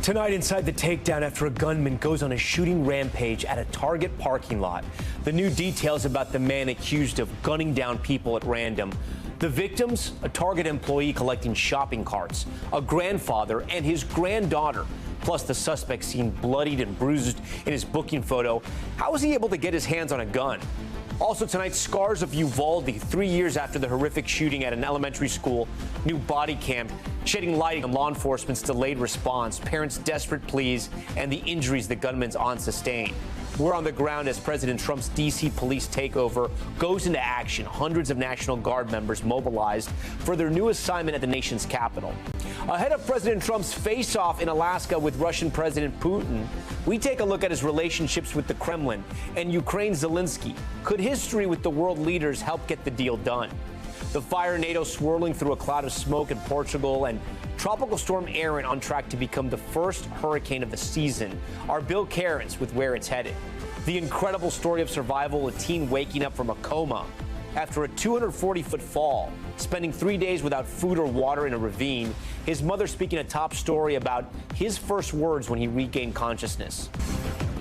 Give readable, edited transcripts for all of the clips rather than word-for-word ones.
Tonight inside the takedown after a gunman goes on a shooting rampage at a Target parking lot. The new details about the man accused of gunning down people at random. The victims, a Target employee collecting shopping carts, a grandfather and his granddaughter, plus the suspect seen bloodied and bruised in his booking photo. How was he able to get his hands on a gun? Also tonight, scars of Uvalde 3 years after the horrific shooting at an elementary school. New body cam shedding light on law enforcement's delayed response, parents' desperate pleas, and the injuries the gunman's aunt sustained. We're on the ground as President Trump's D.C. police takeover goes into action. Hundreds of National Guard members mobilized for their new assignment at the nation's capital. Ahead of President Trump's face-off in Alaska with Russian President Putin, we take a look at his relationships with the Kremlin and Ukraine's Zelensky. Could history with the world leaders help get the deal done? The fire NATO swirling through a cloud of smoke in Portugal, and Tropical Storm Erin on track to become the first hurricane of the season. Our Bill Cairns with where it's headed. The incredible story of survival, a teen waking up from a coma after a 240-foot fall, spending 3 days without food or water in a ravine. His mother speaking a top story about his first words when he regained consciousness.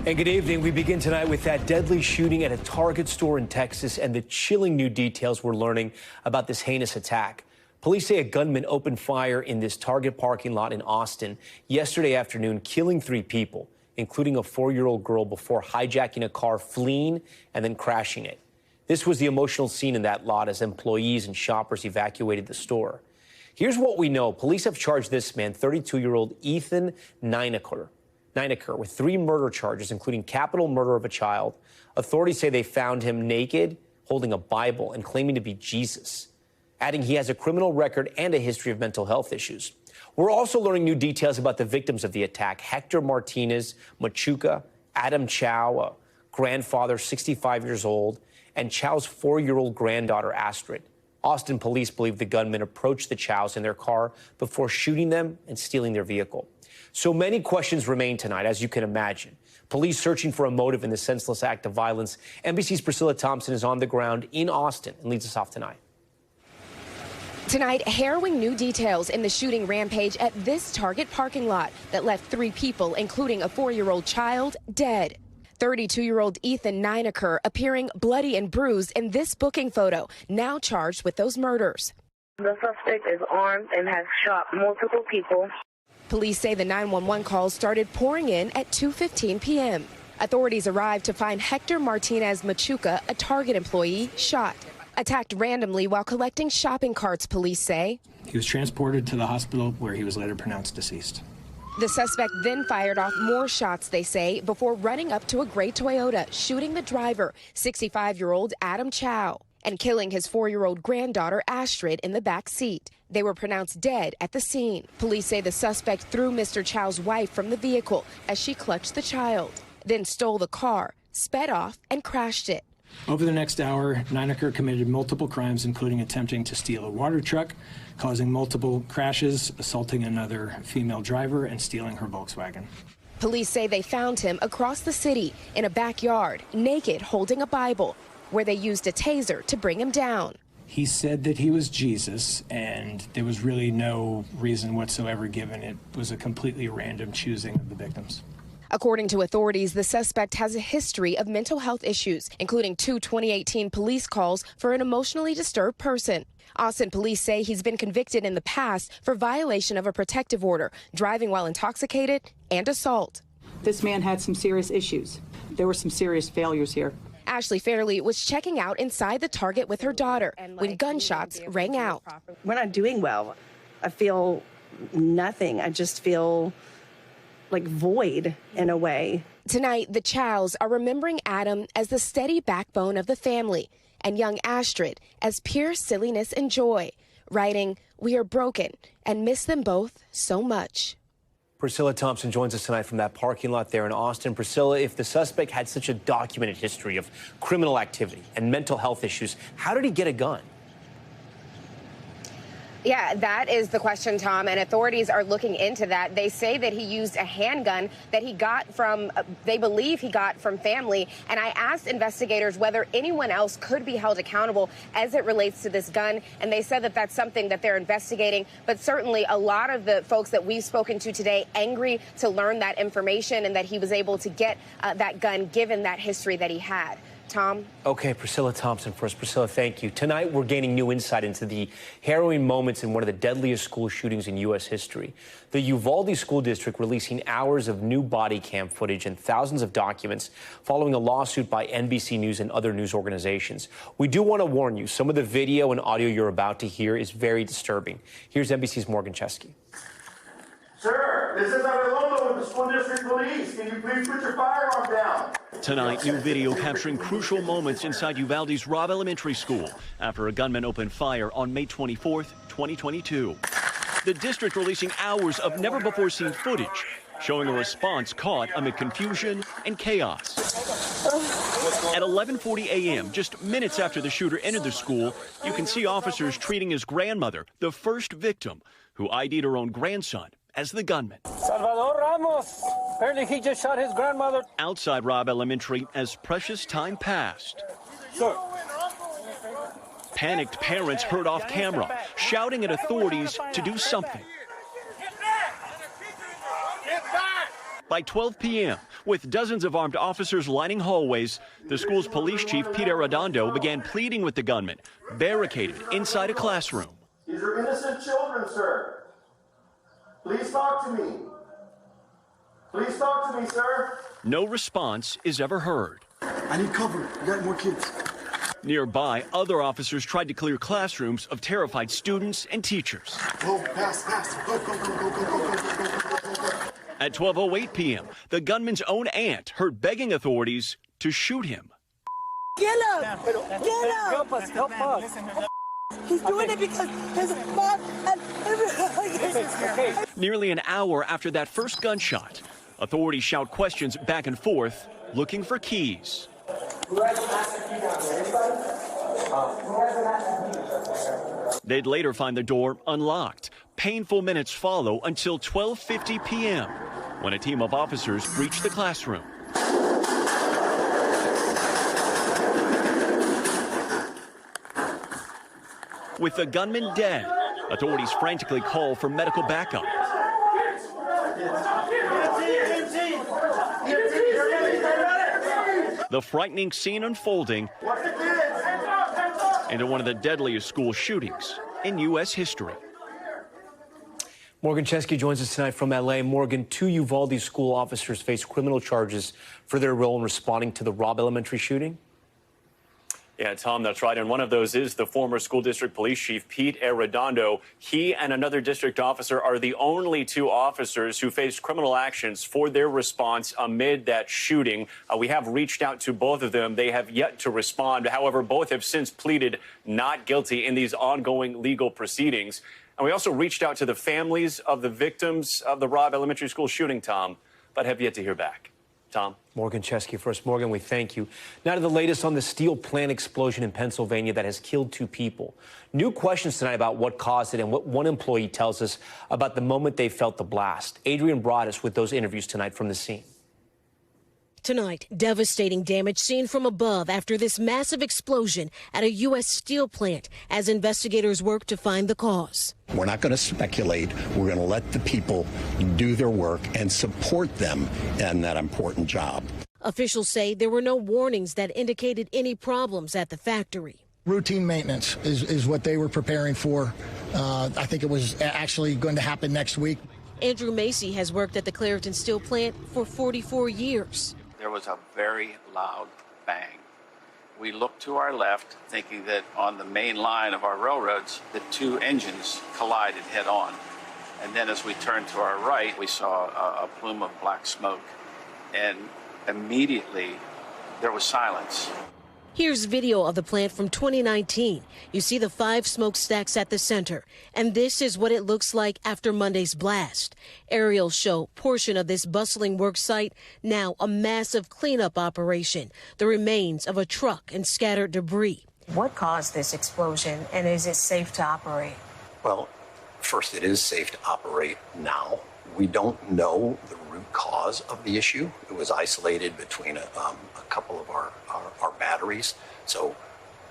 And good evening. We begin tonight with that deadly shooting at a Target store in Texas and the chilling new details we're learning about this heinous attack. Police say a gunman opened fire in this Target parking lot in Austin yesterday afternoon, killing 3 people, including a 4-year-old girl, before hijacking a car, fleeing, and then crashing it. This was the emotional scene in that lot as employees and shoppers evacuated the store. Here's what we know. Police have charged this man, 32-year-old Ethan Nineker, with 3 murder charges, including capital murder of a child. Authorities say they found him naked, holding a Bible, and claiming to be Jesus, adding he has a criminal record and a history of mental health issues. We're also learning new details about the victims of the attack: Hector Martinez Machuca, Adam Chow, a grandfather, 65 years old, and Chow's 4-year-old granddaughter, Astrid. Austin police believe the gunman approached the Chows in their car before shooting them and stealing their vehicle. So many questions remain tonight, as you can imagine. Police searching for a motive in the senseless act of violence. NBC's Priscilla Thompson is on the ground in Austin and leads us off tonight. Tonight, harrowing new details in the shooting rampage at this Target parking lot that left 3 people, including a 4-year-old child, dead. 32-year-old Ethan Nineker appearing bloody and bruised in this booking photo, now charged with those murders. The suspect is armed and has shot multiple people. Police say the 911 calls started pouring in at 2:15 p.m. Authorities arrived to find Hector Martinez Machuca, a Target employee, shot. Attacked randomly while collecting shopping carts, police say. He was transported to the hospital where he was later pronounced deceased. The suspect then fired off more shots, they say, before running up to a gray Toyota, shooting the driver, 65-year-old Adam Chow, and killing his 4-year-old granddaughter, Astrid, in the back seat. They were pronounced dead at the scene. Police say the suspect threw Mr. Chow's wife from the vehicle as she clutched the child, then stole the car, sped off, and crashed it. Over the next hour, Nineker committed multiple crimes, including attempting to steal a water truck, causing multiple crashes, assaulting another female driver, and stealing her Volkswagen. Police say they found him across the city in a backyard, naked, holding a Bible, where they used a taser to bring him down. He said that he was Jesus, and there was really no reason whatsoever given. It was a completely random choosing of the victims. According to authorities, the suspect has a history of mental health issues, including 2 2018 police calls for an emotionally disturbed person. Austin police say he's been convicted in the past for violation of a protective order, driving while intoxicated, and assault. This man had some serious issues. There were some serious failures here. Ashley Fairley was checking out inside the Target with her daughter when gunshots rang out. We're not doing well. I feel nothing. I just feel like void in a way. Tonight, the Chows are remembering Adam as the steady backbone of the family and young Astrid as pure silliness and joy, writing, "We are broken and miss them both so much." Priscilla Thompson joins us tonight from that parking lot there in Austin. Priscilla, if the suspect had such a documented history of criminal activity and mental health issues, how did he get a gun? Yeah, that is the question, Tom, and authorities are looking into that. They say that he used a handgun that he got from, they believe he got from family, and I asked investigators whether anyone else could be held accountable as it relates to this gun, and they said that that's something that they're investigating, but certainly a lot of the folks that we've spoken to today angry to learn that information and that he was able to get that gun given that history that he had. Tom? Okay, Priscilla Thompson first. Priscilla, thank you. Tonight, we're gaining new insight into the harrowing moments in one of the deadliest school shootings in U.S. history. The Uvalde School District releasing hours of new body cam footage and thousands of documents following a lawsuit by NBC News and other news organizations. We do want to warn you, some of the video and audio you're about to hear is very disturbing. Here's NBC's Morgan Chesky. Sir, this is Arredondo with the school district police. Can you please put your firearm down? Tonight, new video capturing crucial moments inside Uvalde's Robb Elementary School after a gunman opened fire on May 24th, 2022. The district releasing hours of never-before-seen footage showing a response caught amid confusion and chaos. At 11:40 a.m., just minutes after the shooter entered the school, you can see officers treating his grandmother, the first victim, who ID'd her own grandson as the gunman. Salvador Ramos. Apparently he just shot his grandmother. Outside Robb Elementary, as precious time passed. Sir. Panicked parents heard off camera, shouting at authorities to do something. By 12 p.m., with dozens of armed officers lining hallways, the school's police chief, Pete Arredondo, began pleading with the gunman, barricaded inside a classroom. These are innocent children, sir. Please talk to me. Please talk to me, sir. No response is ever heard. I need cover. We got more kids. Nearby, other officers tried to clear classrooms of terrified students and teachers. Go, pass. Go, go, go, go, go, go, go, go. At 12:08 p.m., the gunman's own aunt heard begging authorities to shoot him. Get him! Get him! Help us, help us. He's doing it because his mom and everything. Nearly an hour after that first gunshot, authorities shout questions back and forth, looking for keys. They'd later find the door unlocked. Painful minutes follow until 12:50 p.m., when a team of officers breached the classroom. With the gunman dead, authorities frantically call for medical backup. The frightening scene unfolding into one of the deadliest school shootings in U.S. history. Morgan Chesky joins us tonight from L.A. Morgan, 2 Uvalde school officers face criminal charges for their role in responding to the Robb Elementary shooting. Yeah, Tom, that's right. And one of those is the former school district police chief, Pete Arredondo. He and another district officer are the only 2 officers who faced criminal actions for their response amid that shooting. We have reached out to both of them. They have yet to respond. However, both have since pleaded not guilty in these ongoing legal proceedings. And we also reached out to the families of the victims of the Robb Elementary School shooting, Tom, but have yet to hear back. Tom. Morgan Chesky first. Morgan, we thank you. Now to the latest on the steel plant explosion in Pennsylvania that has killed 2 people. New questions tonight about what caused it and what one employee tells us about the moment they felt the blast. Adrian brought us with those interviews tonight from the scene. Tonight, devastating damage seen from above after this massive explosion at a U.S. steel plant as investigators work to find the cause. We're not going to speculate. We're going to let the people do their work and support them in that important job. Officials say there were no warnings that indicated any problems at the factory. Routine maintenance is what they were preparing for. I think it was actually going to happen next week. Andrew Macy has worked at the Clairton steel plant for 44 years. There was a very loud bang. We looked to our left, thinking that on the main line of our railroads, the 2 engines collided head on. And then as we turned to our right, we saw a plume of black smoke. And immediately there was silence. Here's video of the plant from 2019. You see the 5 smokestacks at the center, and this is what it looks like after Monday's blast. Aerials show portion of this bustling work site, now a massive cleanup operation, the remains of a truck and scattered debris. What caused this explosion, and is it safe to operate? Well, First, it is safe to operate now. We don't know the root cause of the issue. It was isolated between a couple of our batteries, so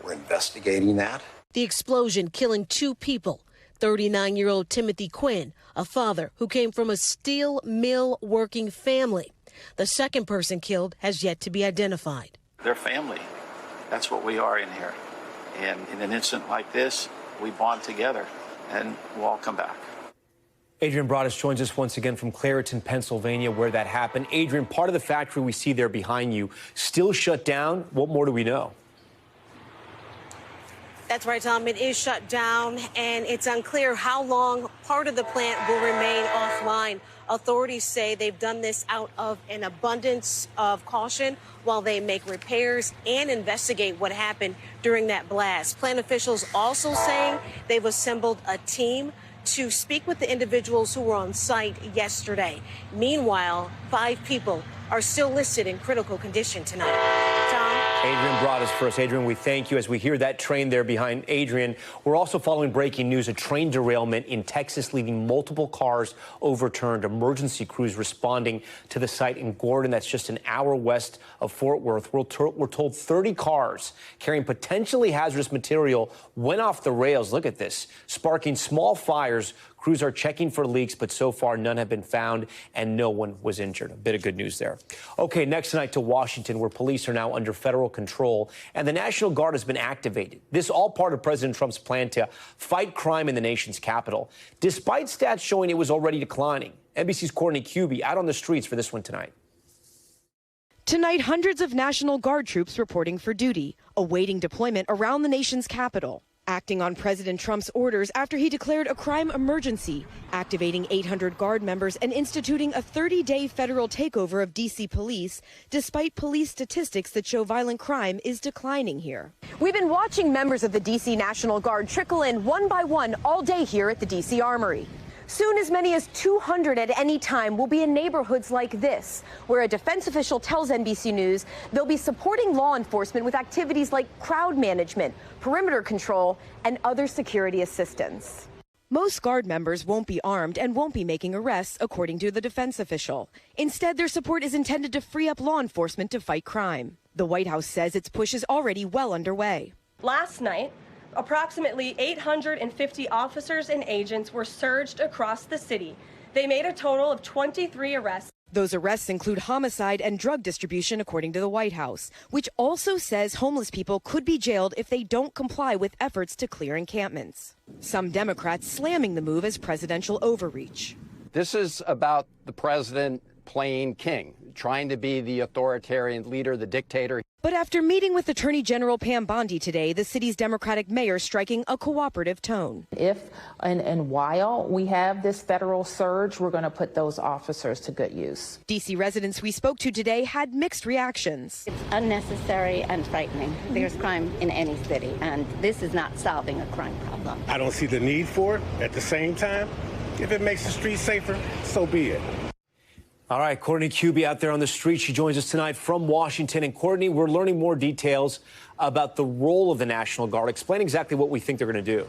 we're investigating that. The explosion killing 2 people. 39-year-old Timothy Quinn, a father who came from a steel mill working family. The second person killed has yet to be identified. They're family. That's what we are in here. And in an incident like this, we bond together and we'll all come back. Adrian Broadus joins us once again from Clairton, Pennsylvania, where that happened. Adrian, part of the factory we see there behind you still shut down. What more do we know? That's right, Tom. It is shut down, and it's unclear how long part of the plant will remain offline. Authorities say they've done this out of an abundance of caution while they make repairs and investigate what happened during that blast. Plant officials also saying they've assembled a team to speak with the individuals who were on site yesterday. Meanwhile, 5 people are still listed in critical condition tonight. Tom? Adrian brought us first. Adrian, we thank you. As we hear that train there behind Adrian, we're also following breaking news, a train derailment in Texas leaving multiple cars overturned. Emergency crews responding to the site in Gordon. That's just an hour west of Fort Worth. We're told 30 cars carrying potentially hazardous material went off the rails. Look at this, sparking small fires. Crews are checking for leaks, but so far none have been found and no one was injured. A bit of good news there. Okay, next tonight to Washington, where police are now under federal control and the National Guard has been activated. This all part of President Trump's plan to fight crime in the nation's capital, despite stats showing it was already declining. NBC's Courtney Cubie out on the streets for this one tonight. Tonight, hundreds of National Guard troops reporting for duty, awaiting deployment around the nation's capital. Acting on President Trump's orders after he declared a crime emergency, activating 800 Guard members and instituting a 30-day federal takeover of D.C. police, despite police statistics that show violent crime is declining here. We've been watching members of the D.C. National Guard trickle in one by one all day here at the D.C. Armory. Soon as many as 200 at any time will be in neighborhoods like this, where a defense official tells NBC News they'll be supporting law enforcement with activities like crowd management, perimeter control, and other security assistance. Most Guard members won't be armed and won't be making arrests, according to the defense official. Instead, their support is intended to free up law enforcement to fight crime. The White House says its push is already well underway. Last night, approximately 850 officers and agents were surged across the city. They made a total of 23 arrests. Those arrests include homicide and drug distribution, according to the White House, which also says homeless people could be jailed if they don't comply with efforts to clear encampments. Some Democrats slamming the move as presidential overreach. This is about the president playing king, trying to be the authoritarian leader, the dictator. But after meeting with Attorney General Pam Bondi today, the city's Democratic mayor striking a cooperative tone. If and while we have this federal surge, we're going to put those officers to good use. D.C. residents we spoke to today had mixed reactions. It's unnecessary and frightening. There's crime in any city, and this is not solving a crime problem. I don't see the need for it. At the same time, if it makes the streets safer, so be it. All right, Courtney Cubie out there on the street. She joins us tonight from Washington. And Courtney, we're learning more details about the role of the National Guard. Explain exactly what we think they're going to do.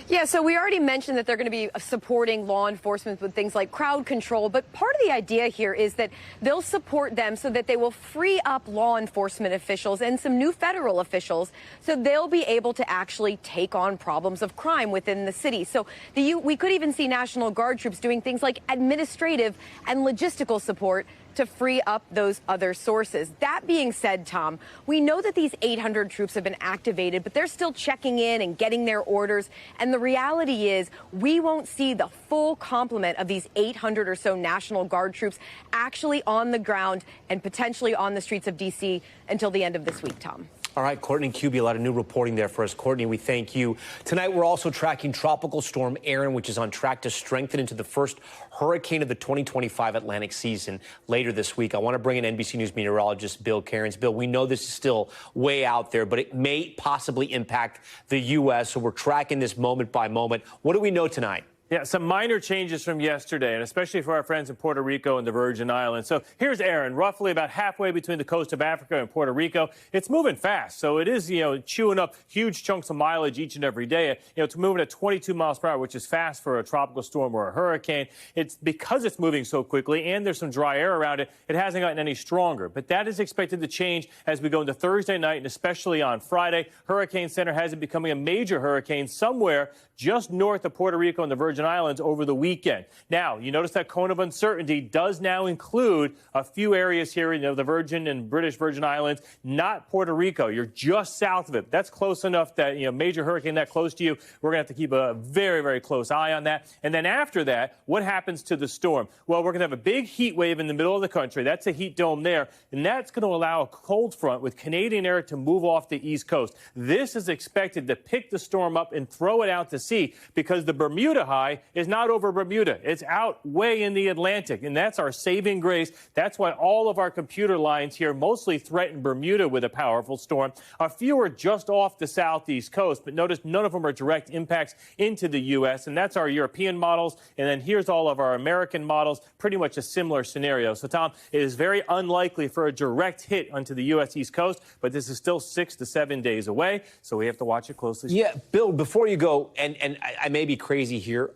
Yeah, so we already mentioned that they're going to be supporting law enforcement with things like crowd control. But part of the idea here is that they'll support them so that they will free up law enforcement officials and some new federal officials so they'll be able to actually take on problems of crime within the city. So we could even see National Guard troops doing things like administrative and logistical support to free up those other sources. That being said, Tom, we know that these 800 troops have been activated, but they're still checking in and getting their orders. And the reality is we won't see the full complement of these 800 or so National Guard troops actually on the ground and potentially on the streets of D.C. until the end of this week, Tom. All right, Courtney Cubie, a lot of new reporting there for us. Courtney, we thank you. Tonight, we're also tracking Tropical Storm Erin, which is on track to strengthen into the first hurricane of the 2025 Atlantic season later this week. I want to bring in NBC News meteorologist Bill Cairns. Bill, we know this is still way out there, but it may possibly impact the U.S., so we're tracking this moment by moment. What do we know tonight? Yeah, some minor changes from yesterday, and especially for our friends in Puerto Rico and the Virgin Islands. So here's Aaron, roughly about halfway between the coast of Africa and Puerto Rico. It's moving fast, so it is, chewing up huge chunks of mileage each and every day. It's moving at 22 miles per hour, which is fast for a tropical storm or a hurricane. It's because it's moving so quickly and there's some dry air around it, it hasn't gotten any stronger. But that is expected to change as we go into Thursday night and especially on Friday. Hurricane Center has it becoming a major hurricane somewhere just north of Puerto Rico and the Virgin Islands over the weekend. Now, you notice that cone of uncertainty does now include a few areas here, the Virgin and British Virgin Islands, not Puerto Rico. You're just south of it. That's close enough that, major hurricane that close to you, we're going to have to keep a very, very close eye on that. And then after that, what happens to the storm? Well, we're going to have a big heat wave in the middle of the country. That's a heat dome there. And that's going to allow a cold front with Canadian air to move off the East Coast. This is expected to pick the storm up and throw it out to sea because the Bermuda high is not over Bermuda. It's out way in the Atlantic, and that's our saving grace. That's why all of our computer lines here mostly threaten Bermuda with a powerful storm. A few are just off the southeast coast, but notice none of them are direct impacts into the U.S., and that's our European models. And then here's all of our American models, pretty much a similar scenario. So, Tom, it is very unlikely for a direct hit onto the U.S. East Coast, but this is still 6 to 7 days away, so we have to watch it closely. Yeah, Bill, before you go, and I may be crazy here,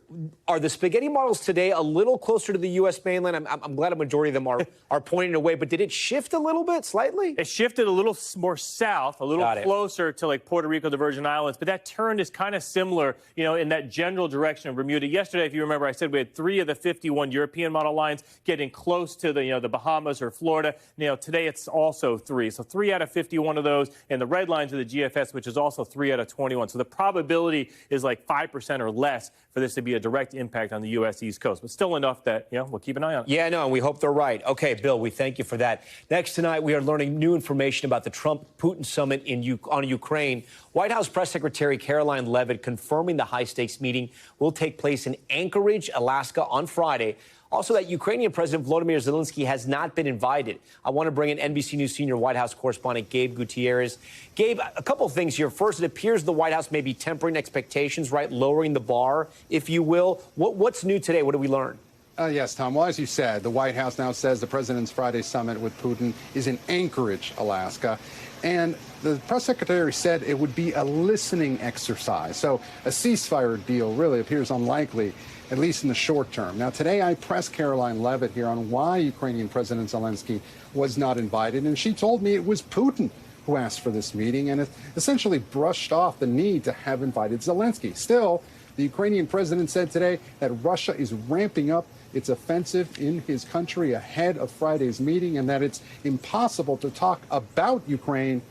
are the spaghetti models today a little closer to the U.S. mainland? I'm glad a majority of them are pointing away, but did it shift a little bit, slightly? It shifted a little more south, a little closer to like Puerto Rico, the Virgin Islands, but that turn is kind of similar, in that general direction of Bermuda. Yesterday, if you remember, I said we had 3 of the 51 European model lines getting close to the Bahamas or Florida. Today it's also 3. So 3 out of 51 of those, and the red lines are the GFS, which is also 3 out of 21. So the probability is like 5% or less for this to be a direct impact on the U.S. East Coast, but still enough that, we'll keep an eye on it. Yeah, no, and we hope they're right. Okay, Bill, we thank you for that. Next tonight, we are learning new information about the Trump-Putin summit on Ukraine. White House Press Secretary Caroline Leavitt confirming the high-stakes meeting will take place in Anchorage, Alaska on Friday. Also, that Ukrainian President Volodymyr Zelensky has not been invited. I want to bring in NBC News senior White House correspondent Gabe Gutierrez. Gabe, a couple of things here. First, it appears the White House may be tempering expectations, right? Lowering the bar, if you will. What's new today? What did we learn? Yes, Tom. Well, as you said, the White House now says the president's Friday summit with Putin is in Anchorage, Alaska. And the press secretary said it would be a listening exercise. So a ceasefire deal really appears unlikely, at least in the short term. Now, today I pressed Caroline Leavitt here on why Ukrainian President Zelensky was not invited, and she told me it was Putin who asked for this meeting and essentially brushed off the need to have invited Zelensky. Still, the Ukrainian president said today that Russia is ramping up its offensive in his country ahead of Friday's meeting and that it's impossible to talk about Ukraine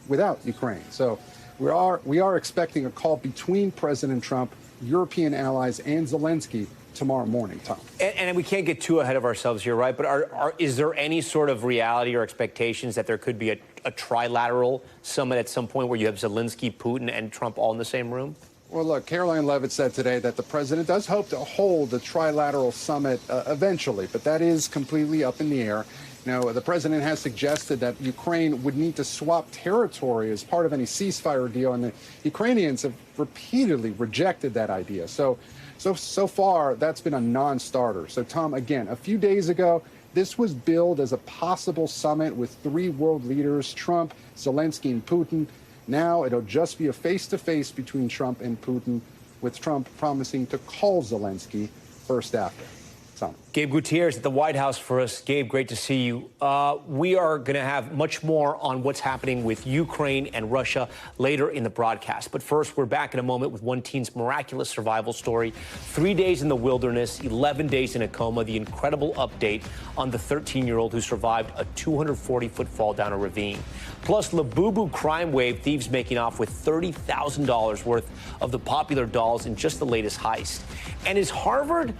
without Ukraine. So we are expecting a call between President Trump, European allies, and Zelensky tomorrow morning, Tom. And we can't get too ahead of ourselves here, right? But is there any sort of reality or expectations that there could be a trilateral summit at some point where you have Zelensky, Putin, and Trump all in the same room? Well, look, Caroline Leavitt said today that the president does hope to hold a trilateral summit eventually, but that is completely up in the air. The president has suggested that Ukraine would need to swap territory as part of any ceasefire deal, and the Ukrainians have repeatedly rejected that idea. So far, that's been a non-starter. So, Tom, again, a few days ago, this was billed as a possible summit with 3 world leaders, Trump, Zelensky, and Putin. Now it'll just be a face-to-face between Trump and Putin, with Trump promising to call Zelensky first after. Gabe Gutierrez at the White House for us. Gabe, great to see you. We are going to have much more on what's happening with Ukraine and Russia later in the broadcast. But first, we're back in a moment with one teen's miraculous survival story. 3 days in the wilderness, 11 days in a coma. The incredible update on the 13-year-old who survived a 240-foot fall down a ravine. Plus, Labubu crime wave, thieves making off with $30,000 worth of the popular dolls in just the latest heist. And is Harvard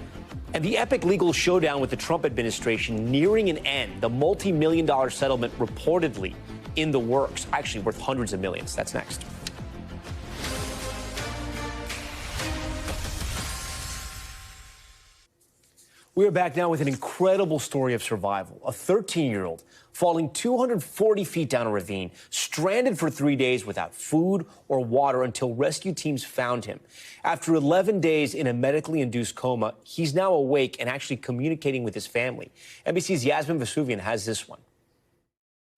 and the epic legal showdown with the Trump administration nearing an end? The multi-million-dollar settlement reportedly in the works, actually worth hundreds of millions. That's next. We are back now with an incredible story of survival. A 13-year-old falling 240 feet down a ravine, stranded for 3 days without food or water until rescue teams found him. After 11 days in a medically induced coma, he's now awake and actually communicating with his family. NBC's Yasmin Vesuvian has this one.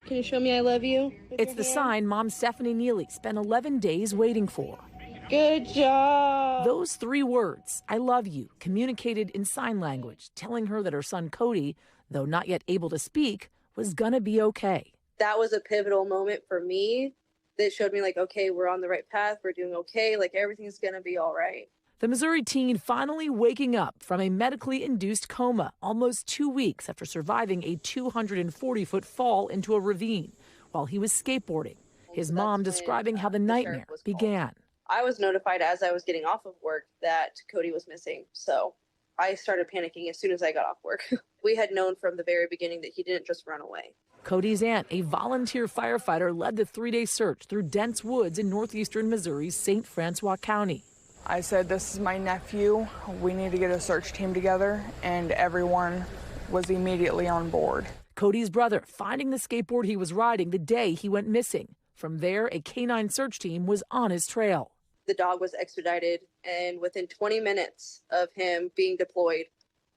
Can you show me I love you? It's the sign Mom Stephanie Neely spent 11 days waiting for. Good job. Those 3 words, I love you, communicated in sign language, telling her that her son Cody, though not yet able to speak, was gonna be okay. That was a pivotal moment for me that showed me, like, okay, we're on the right path. We're doing okay. Like, everything's gonna be all right. The Missouri teen finally waking up from a medically induced coma almost 2 weeks after surviving a 240-foot fall into a ravine while he was skateboarding. His mom describing how the nightmare began. I was notified as I was getting off of work that Cody was missing. So I started panicking as soon as I got off work. We had known from the very beginning that he didn't just run away. Cody's aunt, a volunteer firefighter, led the 3-day search through dense woods in northeastern Missouri's St. Francois County. I said, this is my nephew. We need to get a search team together, and everyone was immediately on board. Cody's brother finding the skateboard he was riding the day he went missing. From there, a canine search team was on his trail. The dog was expedited, and within 20 minutes of him being deployed,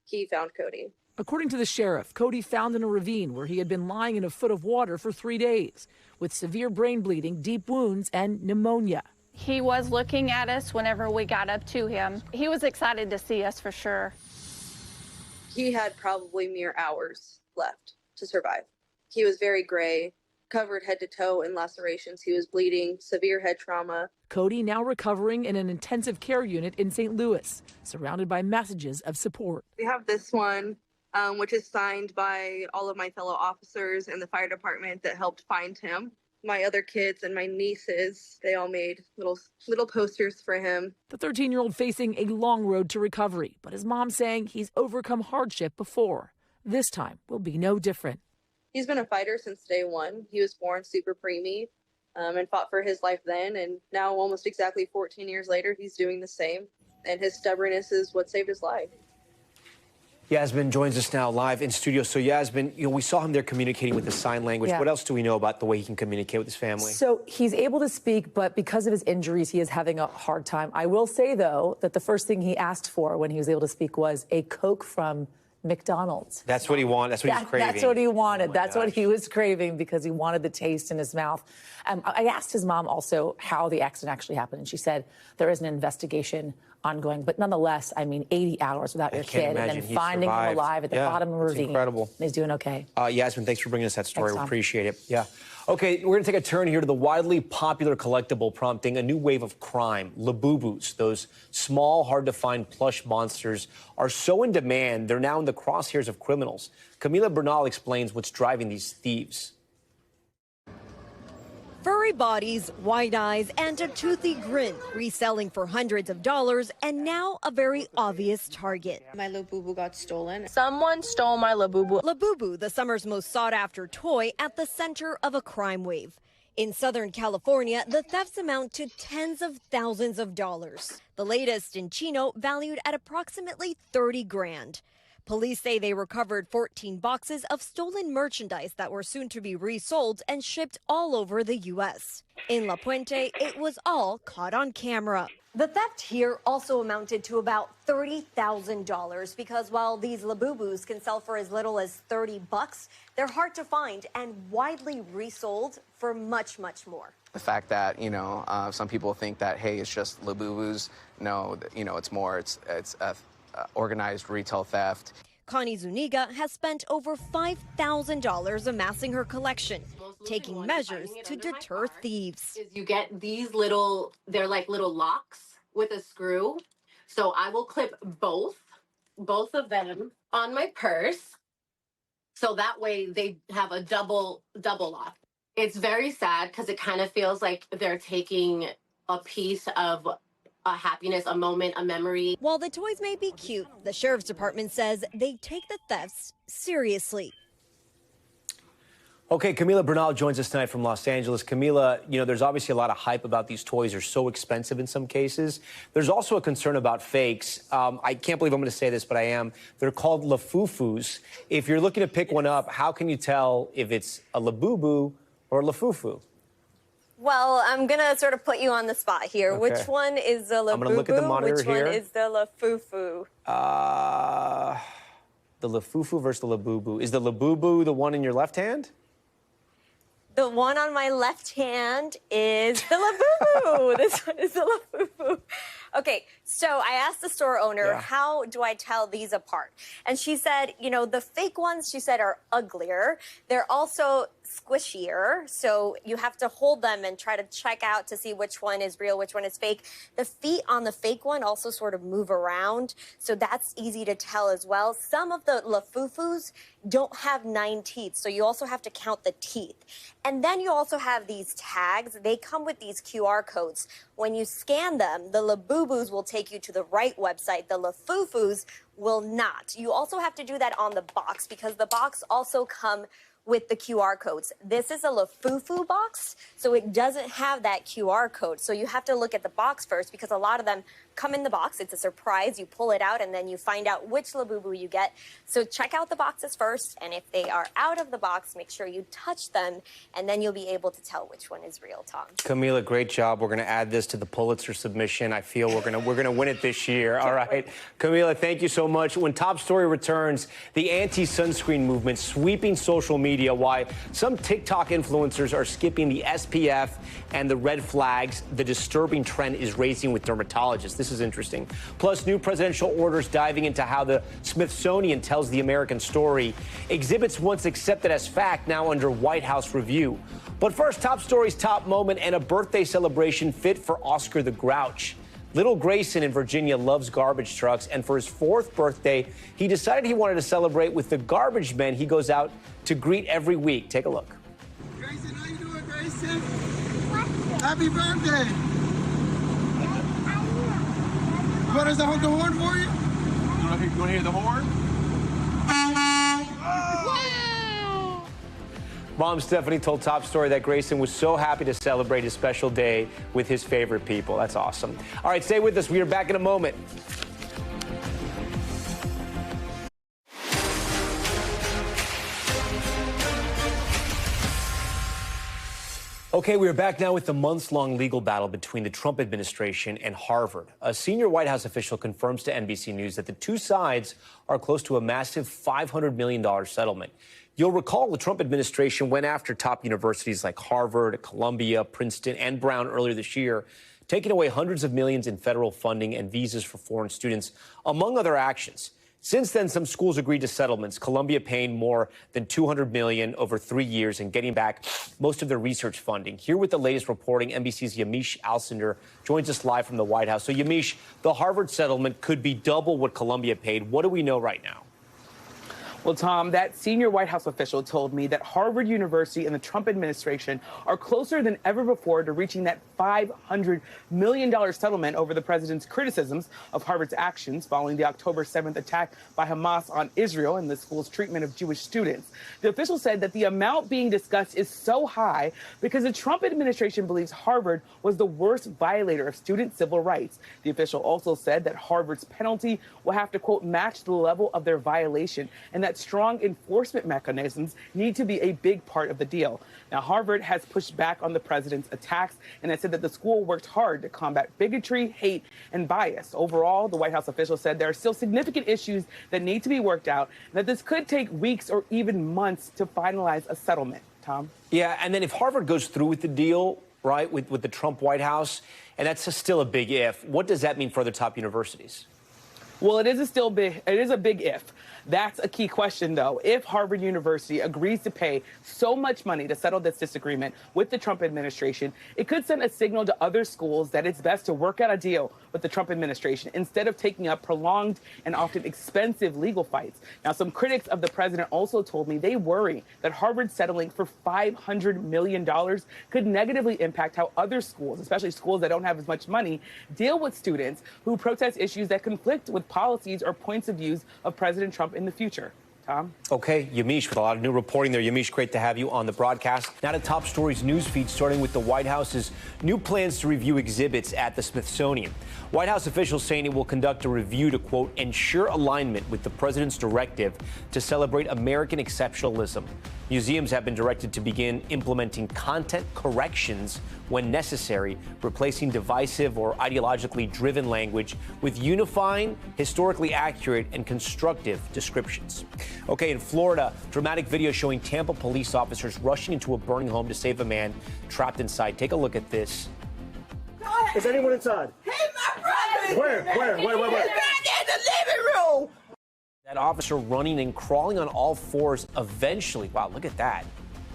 he found Cody. According to the sheriff, Cody found in a ravine where he had been lying in a foot of water for 3 days with severe brain bleeding, deep wounds, and pneumonia. He was looking at us whenever we got up to him. He was excited to see us for sure. He had probably mere hours left to survive. He was very gray, covered head to toe in lacerations. He was bleeding, severe head trauma. Cody now recovering in an intensive care unit in St. Louis, surrounded by messages of support. We have this one, which is signed by all of my fellow officers in the fire department that helped find him. My other kids and my nieces, they all made little posters for him. The 13-year-old facing a long road to recovery, but his mom saying he's overcome hardship before. This time will be no different. He's been a fighter since day one. He was born super preemie and fought for his life then. And now, almost exactly 14 years later, he's doing the same. And his stubbornness is what saved his life. Yasmin joins us now live in studio. So Yasmin, we saw him there communicating with his sign language. Yeah. What else do we know about the way he can communicate with his family? So he's able to speak, but because of his injuries, he is having a hard time. I will say, though, that the first thing he asked for when he was able to speak was a Coke from McDonald's. That's what he wanted. That's what he was craving. That's what he wanted. That's what he was craving because he wanted the taste in his mouth. I asked his mom also how the accident actually happened, and she said there is an investigation ongoing. But nonetheless, 80 hours without your kid and then finding him alive at the bottom of a ravine. Incredible. And he's doing okay. Yasmin, thanks for bringing us that story. Thanks, we appreciate it. Yeah. Okay, we're going to take a turn here to the widely popular collectible prompting a new wave of crime. Labubus, those small, hard-to-find plush monsters, are so in demand, they're now in the crosshairs of criminals. Camila Bernal explains what's driving these thieves. Furry bodies, wide eyes, and a toothy grin, reselling for hundreds of dollars, and now a very obvious target. My Labubu got stolen. Someone stole my Labubu. Labubu, the summer's most sought-after toy, at the center of a crime wave. In Southern California, the thefts amount to tens of thousands of dollars. The latest in Chino, valued at approximately 30 grand. Police say they recovered 14 boxes of stolen merchandise that were soon to be resold and shipped all over the U.S. In La Puente, it was all caught on camera. The theft here also amounted to about $30,000 because while these Labubus can sell for as little as $30, they're hard to find and widely resold for much, much more. The fact that, some people think that, hey, it's just Labubus. No, it's more. It's organized retail theft. Connie Zuniga has spent over $5,000 amassing her collection, taking measures to deter thieves. You get these they're like little locks with a screw. So I will clip both of them on my purse. So that way they have a double lock. It's very sad because it kind of feels like they're taking a piece of a happiness, a moment, a memory. While the toys may be cute, the sheriff's department says they take the thefts seriously. Okay, Camila Bernal joins us tonight from Los Angeles. Camila, you know, there's obviously a lot of hype about these toys. They're so expensive in some cases. There's also a concern about fakes. I can't believe I'm going to say this, but I am. They're called Lafufus. If you're looking to pick one up, how can you tell if it's a Labubu or a Lafufu? Well, I'm going to sort of put you on the spot here. Okay. Which one is the Labubu? I'm going to look at the monitor Which here. one is the Lafufu? The Lafufu versus the Labubu. Is the Labubu the one in your left hand? The one on my left hand is the Labubu. This one is the Labubu. Okay, so I asked the store owner, how do I tell these apart? And she said, you know, the fake ones, she said, are uglier. They're also squishier, so you have to hold them and try to check out to see which one is real, which one is fake. The feet on the fake one also sort of move around, so that's easy to tell as well. Some of the Lafufus don't have 9 teeth, so you also have to count the teeth. And then you also have these tags. They come with these QR codes. When you scan them, the Labubus will take you to the right website. The Lafufus will not. You also have to do that on the box because the box also come with the QR codes. This is a Lafufu box, so it doesn't have that QR code. So you have to look at the box first because a lot of them come in the box. It's a surprise. You pull it out and then you find out which Labubu you get. So check out the boxes first, and if they are out of the box, make sure you touch them, and then you'll be able to tell which one is real, Tom. Camila, great job. We're going to add this to the Pulitzer submission. I feel we're going to win it this year. All right. Camila, thank you so much. When Top Story returns, the anti-sunscreen movement sweeping social media, why some TikTok influencers are skipping the SPF and the red flags. The disturbing trend is raising with dermatologists. This is interesting. Plus, new presidential orders diving into how the Smithsonian tells the American story. Exhibits once accepted as fact now under White House review. But first, Top Story's top moment and a birthday celebration fit for Oscar the Grouch. Little Grayson in Virginia loves garbage trucks, and for his 4th birthday, he decided he wanted to celebrate with the garbage men he goes out to greet every week. Take a look. Grayson, how you doing, Grayson? Happy birthday! You want us to hold the horn for you? You want to hear the horn? Wow! Mom Stephanie told Top Story that Grayson was so happy to celebrate his special day with his favorite people. That's awesome. All right, stay with us. We are back in a moment. Okay, we are back now with the months-long legal battle between the Trump administration and Harvard. A senior White House official confirms to NBC News that the two sides are close to a massive $500 million settlement. You'll recall the Trump administration went after top universities like Harvard, Columbia, Princeton, and Brown earlier this year, taking away hundreds of millions in federal funding and visas for foreign students, among other actions. Since then, some schools agreed to settlements, Columbia paying more than $200 million over 3 years and getting back most of their research funding. Here with the latest reporting, NBC's Yamiche Alcindor joins us live from the White House. So, Yamiche, the Harvard settlement could be double what Columbia paid. What do we know right now? Well, Tom, that senior White House official told me that Harvard University and the Trump administration are closer than ever before to reaching that $500 million settlement over the president's criticisms of Harvard's actions following the October 7th attack by Hamas on Israel and the school's treatment of Jewish students. The official said that the amount being discussed is so high because the Trump administration believes Harvard was the worst violator of student civil rights. The official also said that Harvard's penalty will have to, quote, match the level of their violation, and that strong enforcement mechanisms need to be a big part of the deal. Now, Harvard has pushed back on the president's attacks and has said that the school worked hard to combat bigotry, hate, and bias. Overall, the White House official said there are still significant issues that need to be worked out, and that this could take weeks or even months to finalize a settlement. Tom? Yeah, and then if Harvard goes through with the deal, right, with the Trump White House, and that's still a big if, what does that mean for other top universities? Well, it is a big if. That's a key question, though. If Harvard University agrees to pay so much money to settle this disagreement with the Trump administration, it could send a signal to other schools that it's best to work out a deal with the Trump administration instead of taking up prolonged and often expensive legal fights. Now, some critics of the president also told me they worry that Harvard settling for $500 million could negatively impact how other schools, especially schools that don't have as much money, deal with students who protest issues that conflict with policies or points of views of President Trump in the future. Tom. Okay, Yamiche, with a lot of new reporting there. Yamiche, great to have you on the broadcast. Now to top stories news feed, starting with the White House's new plans to review exhibits at the Smithsonian. White House officials saying it will conduct a review to, quote, ensure alignment with the president's directive to celebrate American exceptionalism. Museums have been directed to begin implementing content corrections when necessary, replacing divisive or ideologically driven language with unifying, historically accurate, and constructive descriptions. Okay, in Florida, dramatic video showing Tampa police officers rushing into a burning home to save a man trapped inside. Take a look at this. Is anyone inside? He's my brother! Where? He's right there in the living room! That officer running and crawling on all fours eventually, wow, look at that,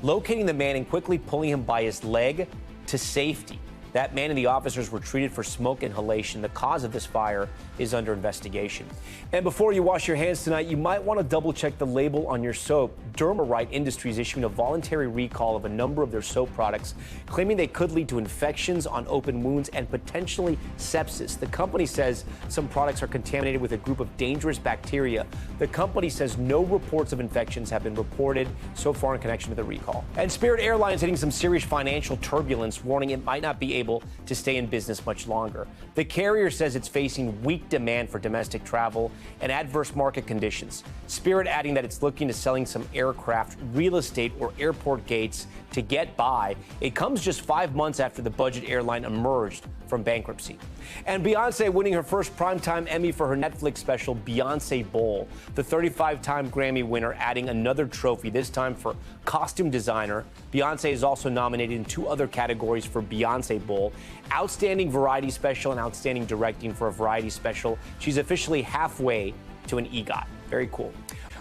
locating the man and quickly pulling him by his leg to safety. That man and the officers were treated for smoke inhalation. The cause of this fire is under investigation. And before you wash your hands tonight, you might want to double check the label on your soap. Dermarite Industries issuing a voluntary recall of a number of their soap products, claiming they could lead to infections on open wounds and potentially sepsis. The company says some products are contaminated with a group of dangerous bacteria. The company says no reports of infections have been reported so far in connection with the recall. And Spirit Airlines hitting some serious financial turbulence, warning it might not be able to stay in business much longer. The carrier says it's facing weak demand for domestic travel and adverse market conditions. Spirit adding that it's looking to selling some aircraft, real estate, or airport gates to get by. It comes just 5 months after the budget airline emerged from bankruptcy. And Beyonce winning her first primetime Emmy for her Netflix special, Beyonce Bowl. The 35-time Grammy winner adding another trophy, this time for costume designer. Beyonce is also nominated in 2 other categories for Beyonce Bowl: Outstanding Variety Special and Outstanding Directing for a Variety Special. She's officially halfway to an EGOT. Very cool.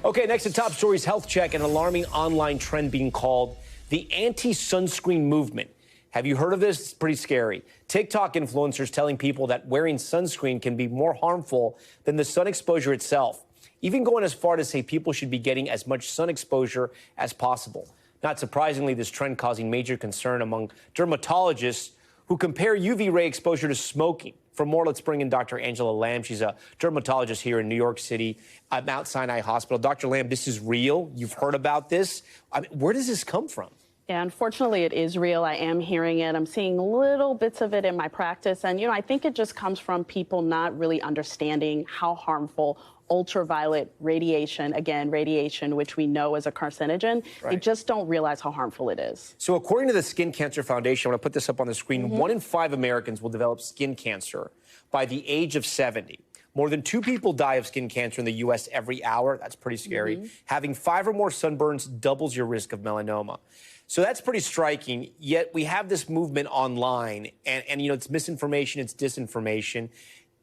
Okay, next to top stories, health check, an alarming online trend being called the anti-sunscreen movement. Have you heard of this? It's pretty scary. TikTok influencers telling people that wearing sunscreen can be more harmful than the sun exposure itself, even going as far to say people should be getting as much sun exposure as possible. Not surprisingly, this trend causing major concern among dermatologists who compare UV ray exposure to smoking. For more, let's bring in Dr. Angela Lamb. She's a dermatologist here in New York City at Mount Sinai Hospital. Dr. Lamb, this is real. You've heard about this. I mean, where does this come from? Yeah, unfortunately, it is real. I am hearing it. I'm seeing little bits of it in my practice. And, I think it just comes from people not really understanding how harmful ultraviolet radiation, again, radiation, which we know is a carcinogen, They just don't realize how harmful it is. So according to the Skin Cancer Foundation, I'm going to put this up on the screen, 1 in 5 Americans will develop skin cancer by the age of 70. More than 2 people die of skin cancer in the U.S. every hour. That's pretty scary. Having 5 or more sunburns doubles your risk of melanoma. So that's pretty striking, yet we have this movement online, and it's misinformation, it's disinformation.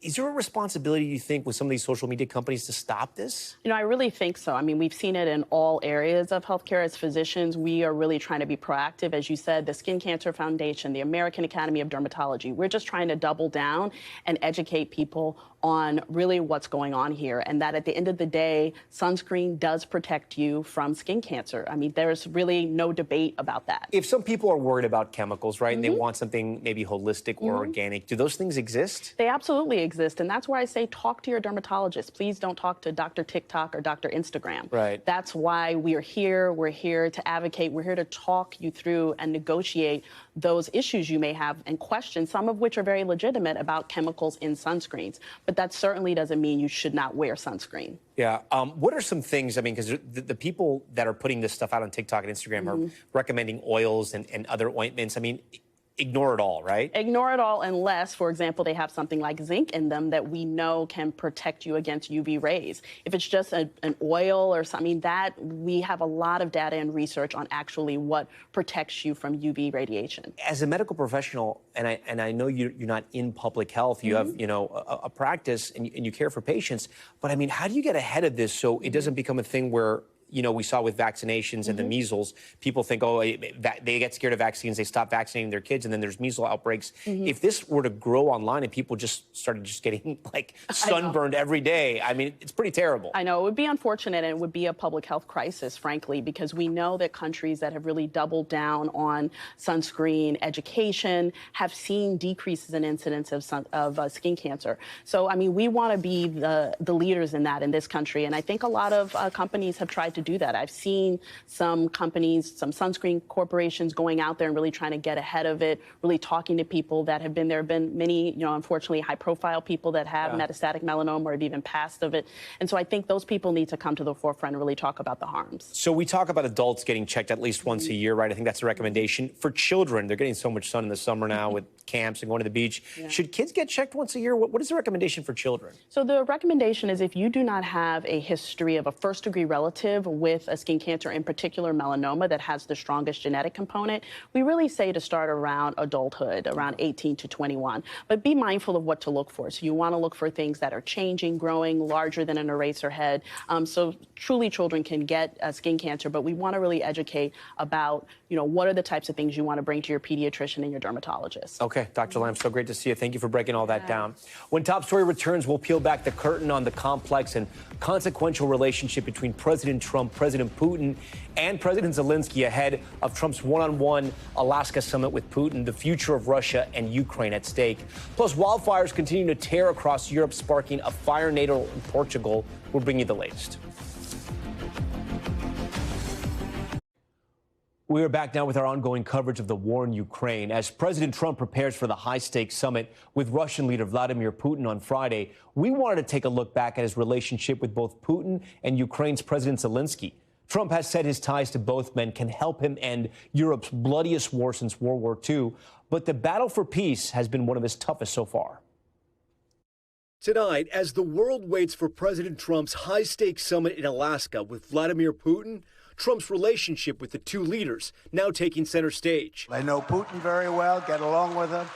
Is there a responsibility, you think, with some of these social media companies to stop this? I really think so. I mean, we've seen it in all areas of healthcare. As physicians, we are really trying to be proactive. As you said, the Skin Cancer Foundation, the American Academy of Dermatology, we're just trying to double down and educate people on really what's going on here, and that at the end of the day, sunscreen does protect you from skin cancer. I mean, there's really no debate about that. If some people are worried about chemicals, right, and they want something maybe holistic or organic, do those things exist? They absolutely exist, and that's why I say talk to your dermatologist. Please don't talk to Dr. TikTok or Dr. Instagram. Right. That's why we're here. We're here to advocate. We're here to talk you through and negotiate those issues you may have and questions, some of which are very legitimate, about chemicals in sunscreens. But that certainly doesn't mean you should not wear sunscreen. Yeah. What are some things, I mean, because the people that are putting this stuff out on TikTok and Instagram are recommending oils and other ointments. I mean, ignore it all, right? Ignore it all unless, for example, they have something like zinc in them that we know can protect you against UV rays. If it's just an oil or something, that we have a lot of data and research on actually what protects you from UV radiation. As a medical professional, and I know you're not in public health, you have, a practice and you care for patients, but I mean, how do you get ahead of this so it doesn't become a thing where we saw with vaccinations and the measles. People think, they get scared of vaccines, they stop vaccinating their kids, and then there's measles outbreaks. If this were to grow online and people just started getting like sunburned every day, I mean, it's pretty terrible. I know. It would be unfortunate, and it would be a public health crisis, frankly, because we know that countries that have really doubled down on sunscreen education have seen decreases in incidence of skin cancer. So, I mean, we want to be the leaders in that in this country, and I think a lot of companies have tried to do that. I've seen some companies, some sunscreen corporations going out there and really trying to get ahead of it, really talking to people that have been there. Have been many, unfortunately, high-profile people that have metastatic melanoma or have even passed of it. And so I think those people need to come to the forefront and really talk about the harms. So we talk about adults getting checked at least once a year, right? I think that's a recommendation. For children, they're getting so much sun in the summer now with camps and going to the beach. Should kids get checked once a year? What is the recommendation for children? So the recommendation is if you do not have a history of a first-degree relative with a skin cancer, in particular melanoma, that has the strongest genetic component, we really say to start around adulthood, around 18 to 21. But be mindful of what to look for. So you want to look for things that are changing, growing, larger than an eraser head. So truly children can get skin cancer, but we want to really educate about, what are the types of things you want to bring to your pediatrician and your dermatologist. Okay, Dr. Lam, so great to see you. Thank you for breaking all that down. When Top Story returns, we'll peel back the curtain on the complex and consequential relationship between President Trump, President Putin, and President Zelensky ahead of Trump's one-on-one Alaska summit with Putin, the future of Russia and Ukraine at stake. Plus, wildfires continue to tear across Europe, sparking a fire tornado in Portugal. We'll bring you the latest. We are back now with our ongoing coverage of the war in Ukraine. As President Trump prepares for the high-stakes summit with Russian leader Vladimir Putin on Friday, we wanted to take a look back at his relationship with both Putin and Ukraine's President Zelensky. Trump has said his ties to both men can help him end Europe's bloodiest war since World War II, but the battle for peace has been one of his toughest so far. Tonight, as the world waits for President Trump's high-stakes summit in Alaska with Vladimir Putin, Trump's relationship with the two leaders now taking center stage. I know Putin very well, get along with him.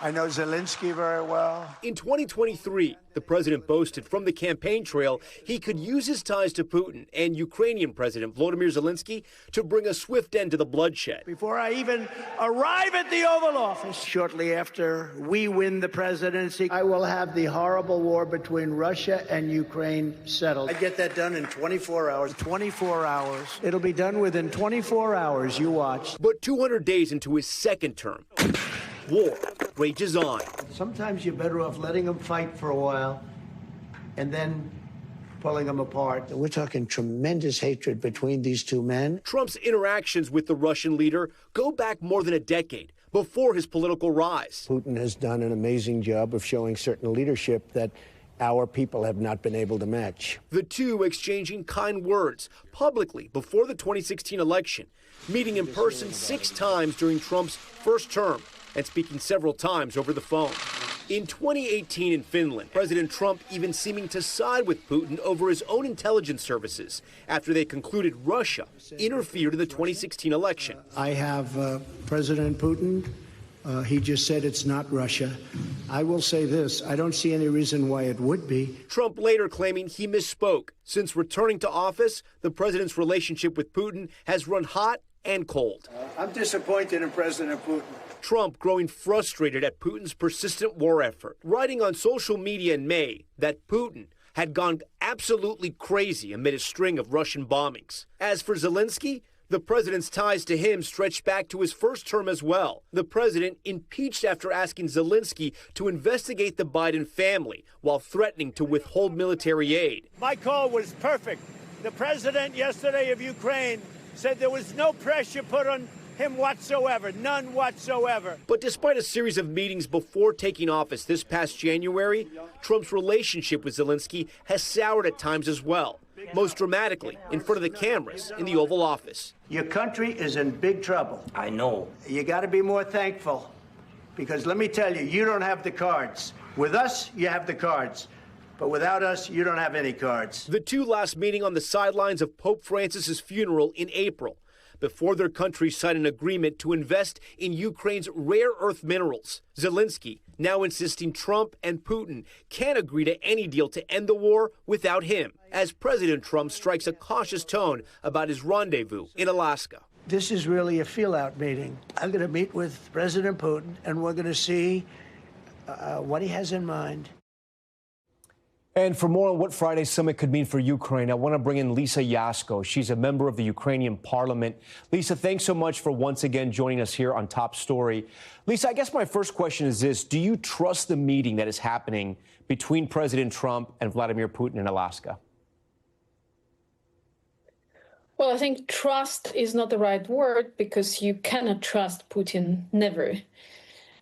I know Zelensky very well. In 2023, the president boasted from the campaign trail he could use his ties to Putin and Ukrainian President Volodymyr Zelensky to bring a swift end to the bloodshed. Before I even arrive at the Oval Office, shortly after we win the presidency, I will have the horrible war between Russia and Ukraine settled. I get that done in 24 hours. 24 hours. It'll be done within 24 hours, you watch. But 200 days into his second term, war rages on. Sometimes you're better off letting them fight for a while and then pulling them apart. We're talking tremendous hatred between these two men. Trump's interactions with the Russian leader go back more than a decade before his political rise. Putin has done an amazing job of showing certain leadership that our people have not been able to match. The two exchanging kind words publicly before the 2016 election, meeting in person 6 times during Trump's first term, and speaking several times over the phone. In 2018 in Finland, President Trump even seeming to side with Putin over his own intelligence services after they concluded Russia interfered in the 2016 election. I have President Putin. He just said it's not Russia. I will say this, I don't see any reason why it would be. Trump later claiming he misspoke. Since returning to office, the president's relationship with Putin has run hot and cold. I'm disappointed in President Putin. Trump growing frustrated at Putin's persistent war effort, writing on social media in May that Putin had gone absolutely crazy amid a string of Russian bombings. As for Zelensky, the president's ties to him stretched back to his first term as well. The president impeached after asking Zelensky to investigate the Biden family while threatening to withhold military aid. My call was perfect. The president yesterday of Ukraine said there was no pressure put on him whatsoever, none whatsoever. But despite a series of meetings before taking office this past January, Trump's relationship with Zelensky has soured at times as well, most dramatically in front of the cameras in the Oval Office. Your country is in big trouble. I know. You got to be more thankful, because let me tell you, you don't have the cards. With us, you have the cards. But without us, you don't have any cards. The two last meeting on the sidelines of Pope Francis's funeral in April. before their countries sign an agreement to invest in Ukraine's rare earth minerals. Zelensky now insisting Trump and Putin can't agree to any deal to end the war without him, as President Trump strikes a cautious tone about his rendezvous in Alaska. This is really a feel-out meeting. I'm going to meet with President Putin, and we're going to see what he has in mind. And for more on what Friday's summit could mean for Ukraine, I want to bring in Lisa Yasko. She's a member of the Ukrainian parliament. Lisa, thanks so much for once again joining us here on Top Story. Lisa, I guess my first question is this. Do you trust the meeting that is happening between President Trump and Vladimir Putin in Alaska? Well, I think trust is not the right word because you cannot trust Putin, never.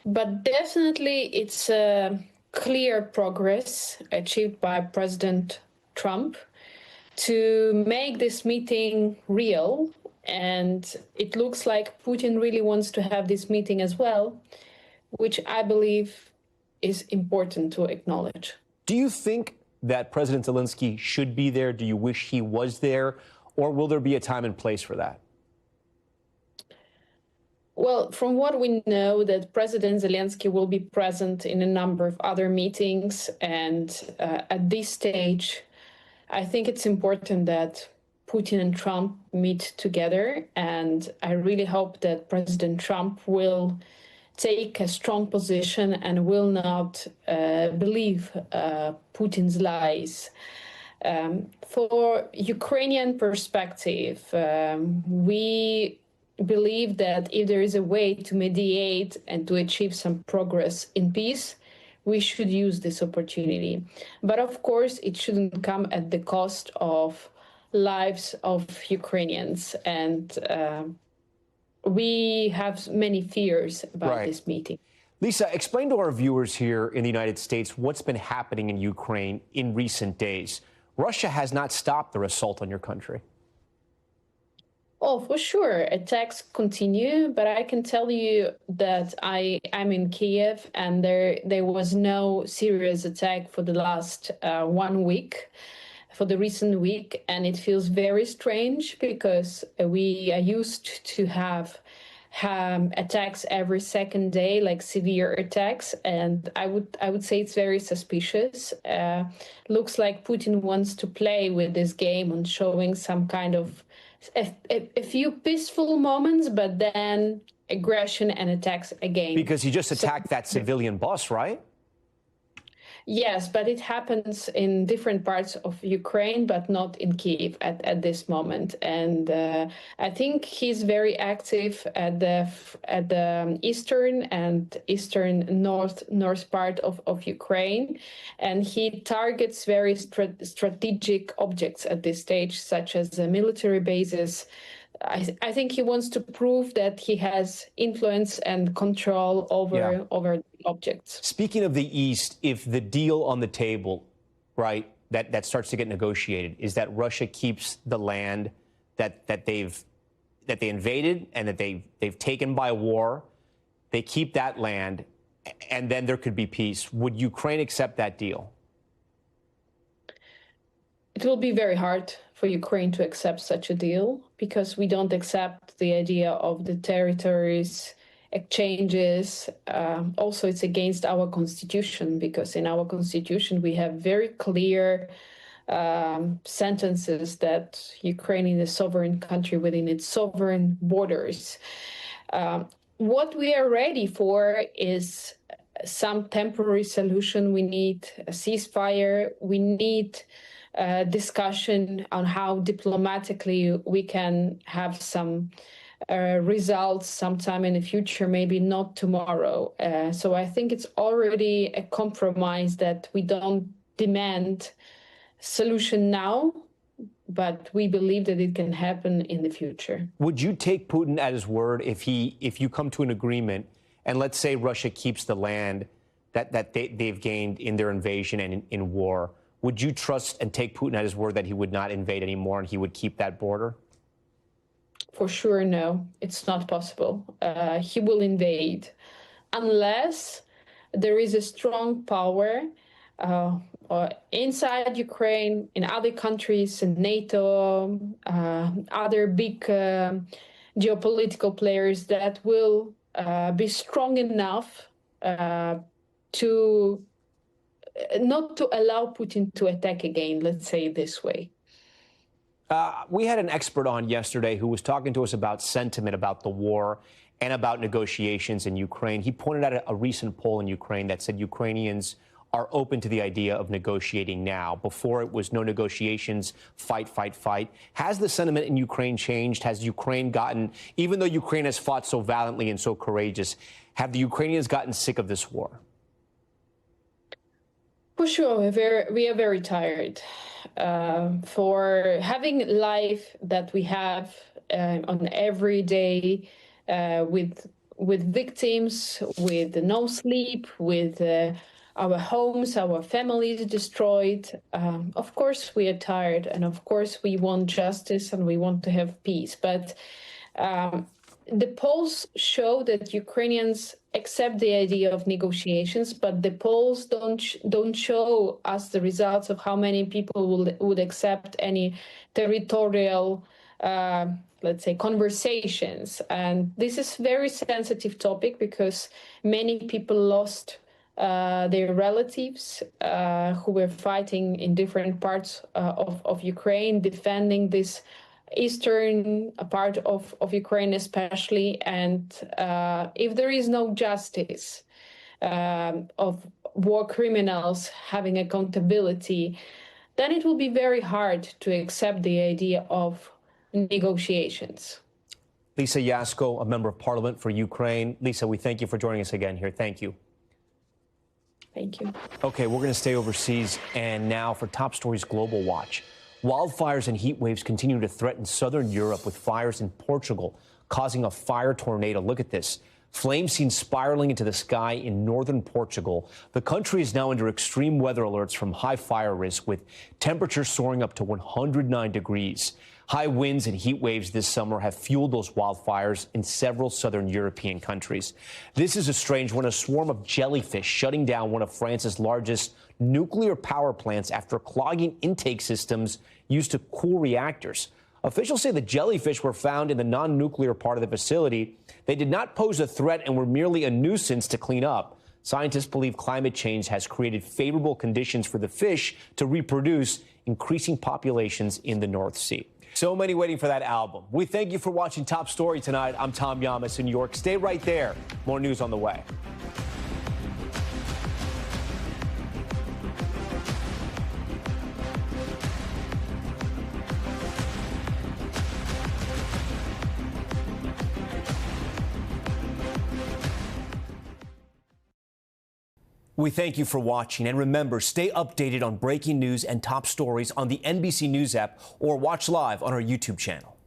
But definitely it's clear progress achieved by President Trump to make this meeting real. And it looks like Putin really wants to have this meeting as well, which I believe is important to acknowledge. Do you think that President Zelensky should be there? Do you wish he was there? Or will there be a time and place for that? Well, from what we know, that President Zelensky will be present in a number of other meetings. And at this stage, I think it's important that Putin and Trump meet together. And I really hope that President Trump will take a strong position and will not believe Putin's lies. For Ukrainian perspective, we believe that if there is a way to mediate and to achieve some progress in peace, we should use this opportunity. But of course, it shouldn't come at the cost of lives of Ukrainians. And we have many fears about this meeting. Lisa, explain to our viewers here in the United States what's been happening in Ukraine in recent days. Russia has not stopped their assault on your country. Oh, for sure. Attacks continue, but I can tell you that I'm in Kiev and there was no serious attack for the last 1 week, for the recent week. And it feels very strange because we are used to have attacks every second day, like severe attacks. And I would say it's very suspicious. Looks like Putin wants to play with this game on showing some kind of a few peaceful moments, but then aggression and attacks again. Because he just attacked that civilian bus, right? Yes, but it happens in different parts of Ukraine, but not in Kyiv at this moment. And I think he's very active at the eastern and north part of Ukraine, and he targets very strategic objects at this stage, such as military bases. I think he wants to prove that he has influence and control over objects. Speaking of the East, if the deal on the table, right, that starts to get negotiated, is that Russia keeps the land that they invaded and that they've taken by war, they keep that land, and then there could be peace. Would Ukraine accept that deal? It will be very hard for Ukraine to accept such a deal because we don't accept the idea of the territories exchanges. Also, it's against our constitution because in our constitution we have very clear sentences that Ukraine is a sovereign country within its sovereign borders. What we are ready for is some temporary solution. We need a ceasefire. We need discussion on how diplomatically we can have some results sometime in the future, maybe not tomorrow. So I think it's already a compromise that we don't demand solution now, but we believe that it can happen in the future. Would you take Putin at his word if you come to an agreement and let's say Russia keeps the land that they've gained in their invasion and in war? Would you trust and take Putin at his word that he would not invade anymore and he would keep that border? For sure, no. It's not possible. He will invade unless there is a strong power inside Ukraine, in other countries, in NATO, other big geopolitical players that will be strong enough to not to allow Putin to attack again, let's say it this way. We had an expert on yesterday who was talking to us about sentiment about the war and about negotiations in Ukraine. He pointed out a recent poll in Ukraine that said Ukrainians are open to the idea of negotiating now. Before, it was no negotiations, fight, fight, fight. Has the sentiment in Ukraine changed? Has Ukraine gotten, even though Ukraine has fought so valiantly and so courageous, have the Ukrainians gotten sick of this war? For sure, we are very tired. For having life that we have on every day, with victims, with no sleep, with our homes, our families destroyed. Of course, we are tired, and of course, we want justice and we want to have peace. But the polls show that Ukrainians accept the idea of negotiations, but the polls don't show us the results of how many people would accept any territorial, let's say, conversations. And this is a very sensitive topic because many people lost their relatives who were fighting in different parts of Ukraine, defending this eastern part of Ukraine especially. And if there is no justice of war criminals having accountability, then it will be very hard to accept the idea of negotiations. Lisa Yasko, a member of parliament for Ukraine. Lisa, we thank you for joining us again here. Thank you. Thank you. Okay, we're going to stay overseas. And now for Top Stories Global Watch. Wildfires and heat waves continue to threaten southern Europe, with fires in Portugal causing a fire tornado. Look at this. Flames seen spiraling into the sky in northern Portugal. The country is now under extreme weather alerts from high fire risk, with temperatures soaring up to 109 degrees. High winds and heat waves this summer have fueled those wildfires in several southern European countries. This is a strange one. A swarm of jellyfish shutting down one of France's largest nuclear power plants after clogging intake systems used to cool reactors. Officials say the jellyfish were found in the non-nuclear part of the facility. They did not pose a threat and were merely a nuisance to clean up. Scientists believe climate change has created favorable conditions for the fish to reproduce, increasing populations in the North Sea. So many waiting for that album. We thank you for watching Top Story tonight. I'm Tom Llamas in New York. Stay right there. More news on the way. We thank you for watching, and remember, stay updated on breaking news and top stories on the NBC News app or watch live on our YouTube channel.